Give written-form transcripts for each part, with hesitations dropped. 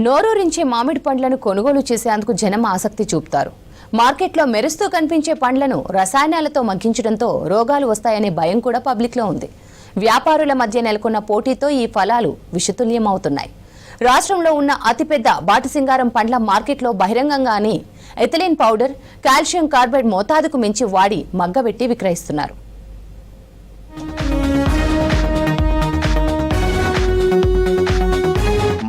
నోరూరించే మామిడి పండ్లను కొనుగోలు చేసేందుకు జనం ఆసక్తి చూపుతారు. మార్కెట్లో మెరుస్తూ కనిపించే పండ్లను రసాయనాలతో మగ్గించడంతో రోగాలు వస్తాయనే భయం కూడా పబ్లిక్లో ఉంది. వ్యాపారుల మధ్య నెలకొన్న పోటీతో ఈ ఫలాలు విషతుల్యమవుతున్నాయి. రాష్ట్రంలో ఉన్న అతిపెద్ద బాటసింగారం పండ్ల మార్కెట్లో బహిరంగంగానే ఎథిలిన్ పౌడర్, కాల్షియం కార్బైడ్ మోతాదుకు మించి వాడి మగ్గబెట్టి విక్రయిస్తున్నారు.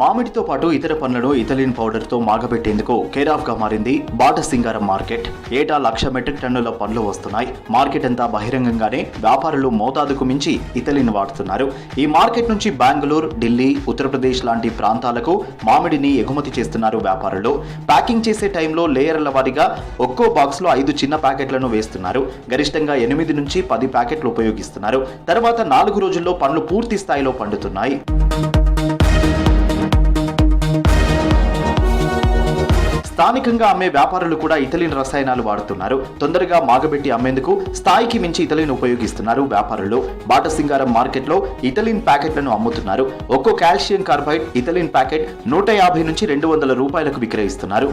మామిడితో పాటు ఇతర పండ్లను ఇథిలిన్ పౌడర్ తో మాగబెట్టేందుకు కేర్ ఆఫ్ గా మారింది బాటసింగారం మార్కెట్. ఏటా 1,00,000 మెట్రిక్ టన్నుల పండ్లు వస్తున్నాయి. మార్కెట్ అంతా బహిరంగంగానే వ్యాపారులు మోతాదుకు మించి ఇథిలిన్ వాడుతున్నారు. ఈ మార్కెట్ నుంచి బెంగళూరు, ఢిల్లీ, ఉత్తరప్రదేశ్ లాంటి ప్రాంతాలకు మామిడిని ఎగుమతి చేస్తున్నారు వ్యాపారులు. ప్యాకింగ్ చేసే టైంలో లేయర్ల వారీగా ఒక్కో బాక్స్ లో 5 చిన్న ప్యాకెట్లను వేస్తున్నారు. గరిష్టంగా 8 నుంచి 10 ప్యాకెట్లు ఉపయోగిస్తున్నారు. తర్వాత 4 రోజుల్లో పండ్లు పూర్తి స్థాయిలో పండుతున్నాయి. స్థానికంగా అమ్మే వ్యాపారులు కూడా ఇథిలిన్ రసాయనాలు వాడుతున్నారు. తొందరగా మాగబెట్టి అమ్మేందుకు స్థాయికి మించి ఇథిలిన్ ఉపయోగిస్తున్నారు వ్యాపారులు. బాటసింగారం మార్కెట్లో ఇథిలిన్ ప్యాకెట్లను అమ్ముతున్నారు. ఒక్కో కాల్షియం కార్బైడ్ ఇథిలిన్ ప్యాకెట్ 150 నుంచి 200 రూపాయలకు విక్రయిస్తున్నారు.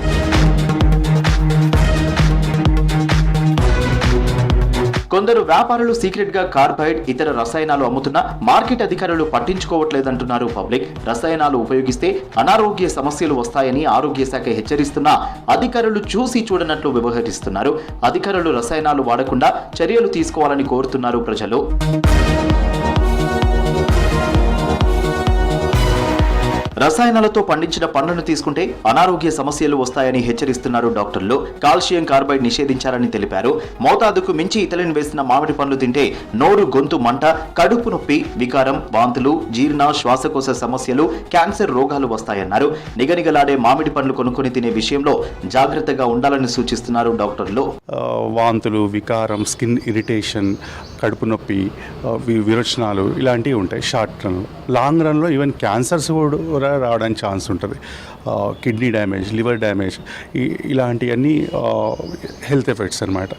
కొందరు వ్యాపారులు సీక్రెట్ గా కార్బైడ్, ఇతర రసాయనాలు అమ్ముతున్నా మార్కెట్ అధికారులు పట్టించుకోవట్లేదంటున్నారు పబ్లిక్. రసాయనాలు ఉపయోగిస్తే అనారోగ్య సమస్యలు వస్తాయని ఆరోగ్య శాఖ హెచ్చరిస్తున్నా అధికారులు చూసి చూడనట్లు వ్యవహరిస్తున్నారు. అధికారులు రసాయనాలు వాడకుండా చర్యలు తీసుకోవాలని కోరుతున్నారు ప్రజలు. రసాయనాలతో పండించిన పండ్లను తీసుకుంటే అనారోగ్య సమస్యలు వస్తాయని హెచ్చరిస్తున్నారు డాక్టర్లు. కాల్షియం కార్బైడ్ నిషేధించారని తెలిపారు. మోతాదుకు మించి ఇథిలిన్ వేసిన మామిడి పండ్లు తింటే నోరు, గొంతు మంట, కడుపు నొప్పి, వికారం, వాంతులు, జీర్ణ, శ్వాసకోశ సమస్యలు, క్యాన్సర్ రోగాలు వస్తాయన్నారు. నిగనిగలాడే మామిడి పండ్లు కొనుక్కొని తినే విషయంలో జాగ్రత్తగా ఉండాలని సూచిస్తున్నారు డాక్టర్లు. వాంతులు, వికారం, స్కిన్ ఇరిటేషన్, కడుపు నొప్పి, విరోచనాలు ఇలాంటివి ఉంటాయి షార్ట్ రన్లో. లాంగ్ రన్లో ఈవెన్ క్యాన్సర్స్ కూడా రావడానికి ఛాన్స్ ఉంటుంది. కిడ్నీ డ్యామేజ్, లివర్ డ్యామేజ్, ఇలాంటివన్నీ హెల్త్ ఎఫెక్ట్స్ అనమాట.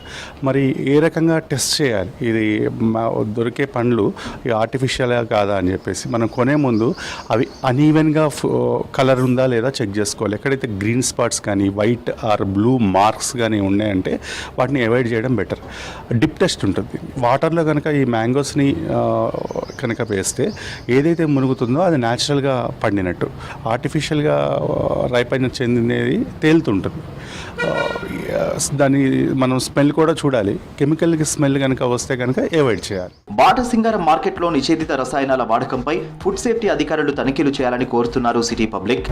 మరి ఏ రకంగా టెస్ట్ చేయాలి ఇది దొరికే పండ్లు ఆర్టిఫిషియల్గా కాదా అని చెప్పేసి మనం కొనే ముందు అవి అనీవెన్గా కలర్ ఉందా లేదా చెక్ చేసుకోవాలి. ఎక్కడైతే గ్రీన్ స్పాట్స్ కానీ వైట్ ఆర్ బ్లూ మార్క్స్ కానీ ఉన్నాయంటే వాటిని అవాయిడ్ చేయడం బెటర్. డిప్ టెస్ట్ ఉంటుంది. వాటర్లో కనుక ఈ మ్యాంగోస్ని కనుక వేస్తే ఏదైతే మునుగుతుందో అది న్యాచురల్గా పండినట్టు, ఆర్టిఫిషియల్గా రైపైన చెందినది తేలుతుంటుంది. దాన్ని మనం స్మెల్ కూడా చూడాలి. కెమికల్కి స్మెల్ కనుక వస్తే కనుక అవాయిడ్ చేయాలి. బాటసింగారం మార్కెట్లో నిషేధిత రసాయనాల వాడకంపై ఫుడ్ సేఫ్టీ అధికారులు తనిఖీలు చేయాలని కోరుతున్నారు సిటీ పబ్లిక్.